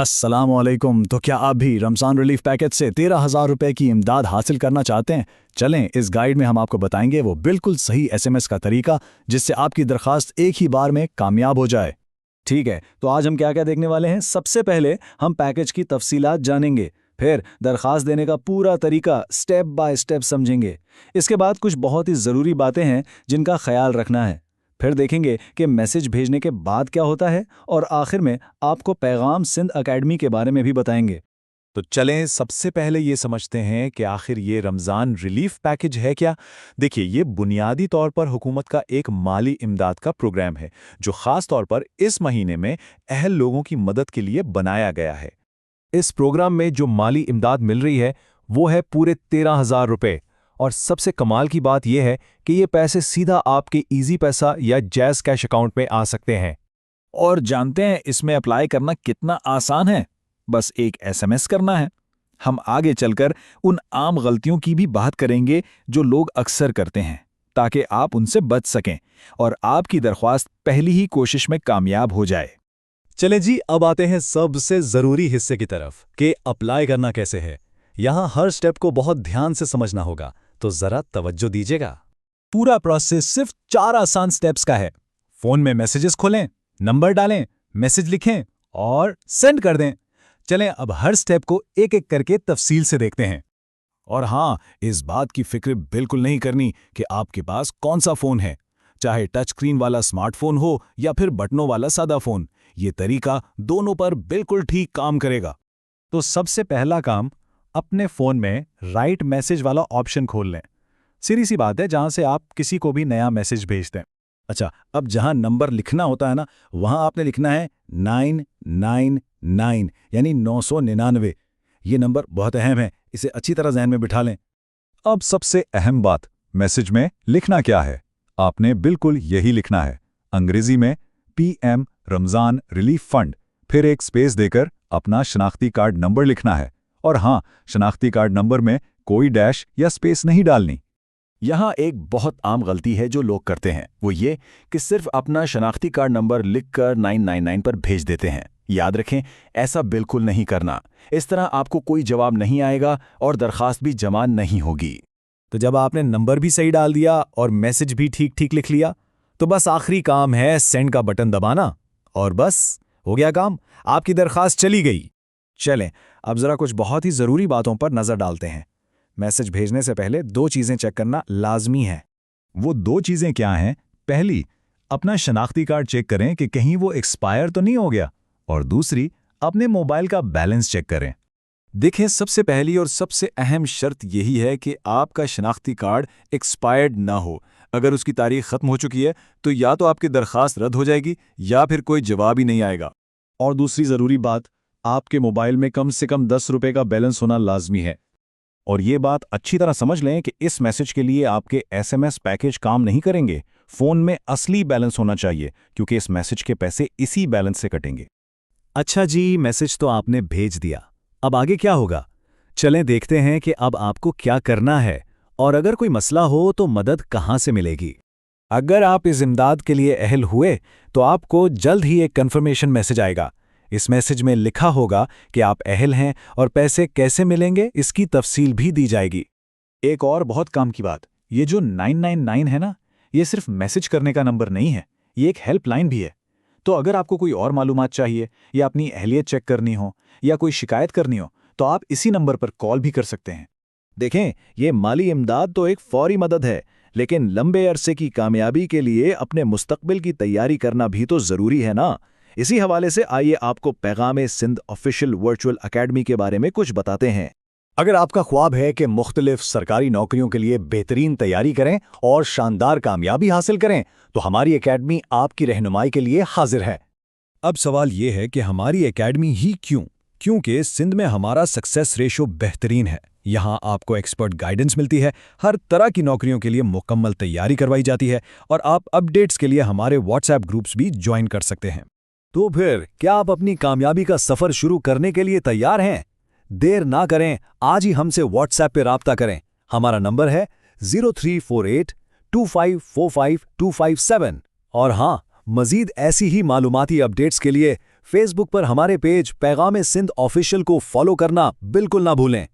अस्सलामुअलैकुम। तो क्या आप भी रमज़ान रिलीफ पैकेज से 13,000 रुपए की इमदाद हासिल करना चाहते हैं? चलें, इस गाइड में हम आपको बताएंगे वो बिल्कुल सही एसएमएस का तरीका जिससे आपकी दरख्वास्त एक ही बार में कामयाब हो जाए। ठीक है, तो आज हम क्या क्या देखने वाले हैं। सबसे पहले हम पैकेज की तफसीलात जानेंगे, फिर दरख्वास्त देने का पूरा तरीका स्टेप बाय स्टेप समझेंगे। इसके बाद कुछ बहुत ही ज़रूरी बातें हैं जिनका ख्याल रखना है। फिर देखेंगे कि मैसेज भेजने के बाद क्या होता है और आखिर में आपको पैगाम सिंध एकेडमी के बारे में भी बताएंगे। तो चलें सबसे पहले ये समझते हैं कि आखिर ये रमज़ान रिलीफ पैकेज है क्या। देखिए, ये बुनियादी तौर पर हुकूमत का एक माली इमदाद का प्रोग्राम है जो ख़ास तौर पर इस महीने में अहल लोगों की मदद के लिए बनाया गया है। इस प्रोग्राम में जो माली इमदाद मिल रही है वो है पूरे 13,000 रुपये। और सबसे कमाल की बात यह है कि ये पैसे सीधा आपके इजी पैसा या जैज़ कैश अकाउंट में आ सकते हैं। और जानते हैं इसमें अप्लाई करना कितना आसान है? बस एक एसएमएस करना है। हम आगे चलकर उन आम गलतियों की भी बात करेंगे जो लोग अक्सर करते हैं, ताकि आप उनसे बच सकें और आपकी दरख्वास्त पहली ही कोशिश में कामयाब हो जाए। चले जी, अब आते हैं सबसे ज़रूरी हिस्से की तरफ कि अप्लाई करना कैसे है। यहाँ हर स्टेप को बहुत ध्यान से समझना होगा, तो ज़रा तवज्जो दीजिएगा। पूरा प्रोसेस सिर्फ 4 आसान स्टेप्स का है। फ़ोन में मैसेजेस खोलें, नंबर डालें, मैसेज लिखें और सेंड कर दें। चलें अब हर स्टेप को एक एक करके तफसील से देखते हैं। और हाँ, इस बात की फिक्र बिल्कुल नहीं करनी कि आपके पास कौन सा फ़ोन है, चाहे टच स्क्रीन वाला स्मार्टफोन हो या फिर बटनों वाला सादा फ़ोन। ये तरीका दोनों पर बिल्कुल ठीक काम करेगा। तो सबसे पहला काम, अपने फ़ोन में राइट मैसेज वाला ऑप्शन खोल लें। सीधी सी बात है, जहां से आप किसी को भी नया मैसेज भेज दें। अच्छा, अब जहां नंबर लिखना होता है ना, वहां आपने लिखना है 999 यानी 999। ये नंबर बहुत अहम है, इसे अच्छी तरह ज़हन में बिठा लें। अब सबसे अहम बात, मैसेज में लिखना क्या है। आपने बिल्कुल यही लिखना है, अंग्रेजी में PM रमज़ान रिलीफ फंड, फिर एक स्पेस देकर अपना शनाख्ती कार्ड नंबर लिखना है। और हाँ, शनाख्ती कार्ड नंबर में कोई डैश या स्पेस नहीं डालनी। यहाँ एक बहुत आम गलती है जो लोग करते हैं, वो ये कि सिर्फ अपना शनाख्ती कार्ड नंबर लिखकर 999 पर भेज देते हैं। याद रखें, ऐसा बिल्कुल नहीं करना। इस तरह आपको कोई जवाब नहीं आएगा और दरख्वास्त भी जमा नहीं होगी। तो जब आपने नंबर भी सही डाल दिया और मैसेज भी ठीक ठीक लिख लिया, तो बस आखिरी काम है सेंड का बटन दबाना और बस हो गया काम, आपकी दरख्वास्त चली गई। चलें, अब ज़रा कुछ बहुत ही ज़रूरी बातों पर नज़र डालते हैं। मैसेज भेजने से पहले 2 चीज़ें चेक करना लाजमी है। वो 2 चीज़ें क्या हैं? पहली, अपना शनाख्ती कार्ड चेक करें कि कहीं वो एक्सपायर तो नहीं हो गया। और दूसरी, अपने मोबाइल का बैलेंस चेक करें। देखें, सबसे पहली और सबसे अहम शर्त यही है कि आपका शनाख्ती कार्ड एक्सपायर्ड ना हो। अगर उसकी तारीख ख़त्म हो चुकी है तो या तो आपकी दरख्वास्त रद्द हो जाएगी या फिर कोई जवाब ही नहीं आएगा। और दूसरी ज़रूरी बात, आपके मोबाइल में कम से कम 10 रुपये का बैलेंस होना लाजमी है। और ये बात अच्छी तरह समझ लें कि इस मैसेज के लिए आपके एसएमएस पैकेज काम नहीं करेंगे। फ़ोन में असली बैलेंस होना चाहिए, क्योंकि इस मैसेज के पैसे इसी बैलेंस से कटेंगे। अच्छा जी, मैसेज तो आपने भेज दिया, अब आगे क्या होगा? चलें देखते हैं कि अब आपको क्या करना है और अगर कोई मसला हो तो मदद कहाँ से मिलेगी। अगर आप इस इमदाद के लिए अहल हुए तो आपको जल्द ही एक कन्फर्मेशन मैसेज आएगा। इस मैसेज में लिखा होगा कि आप अहल हैं और पैसे कैसे मिलेंगे इसकी तफसील भी दी जाएगी। एक और बहुत काम की बात, ये जो 999 है ना, ये सिर्फ मैसेज करने का नंबर नहीं है, ये एक हेल्पलाइन भी है। तो अगर आपको कोई और मालूमात चाहिए या अपनी अहलियत चेक करनी हो या कोई शिकायत करनी हो तो आप इसी नंबर पर कॉल भी कर सकते हैं। देखें, ये माली इमदाद तो एक फौरी मदद है, लेकिन लंबे अरसे की कामयाबी के लिए अपने मुस्तकबिल की तैयारी करना भी तो ज़रूरी है ना। इसी हवाले से आइए आपको पैगाम सिंध ऑफिशियल वर्चुअल एकेडमी के बारे में कुछ बताते हैं। अगर आपका ख्वाब है कि मुख्तलिफ सरकारी नौकरियों के लिए बेहतरीन तैयारी करें और शानदार कामयाबी हासिल करें, तो हमारी एकेडमी आपकी रहनुमाई के लिए हाजिर है। अब सवाल ये है कि हमारी एकेडमी ही क्यों? क्योंकि सिंध में हमारा सक्सेस रेशो बेहतरीन है। यहाँ आपको एक्सपर्ट गाइडेंस मिलती है, हर तरह की नौकरियों के लिए मुकम्मल तैयारी करवाई जाती है और आप अपडेट्स के लिए हमारे व्हाट्सएप ग्रुप्स भी ज्वाइन कर सकते हैं। तो फिर क्या आप अपनी कामयाबी का सफ़र शुरू करने के लिए तैयार हैं? देर ना करें, आज ही हमसे व्हाट्सएप पे राब्ता करें। हमारा नंबर है 03482545 257। और हाँ, मज़ीद ऐसी ही मालूमाती अपडेट्स के लिए फेसबुक पर हमारे पेज पैगाम-ए-सिंध ऑफिशियल को फॉलो करना बिल्कुल ना भूलें।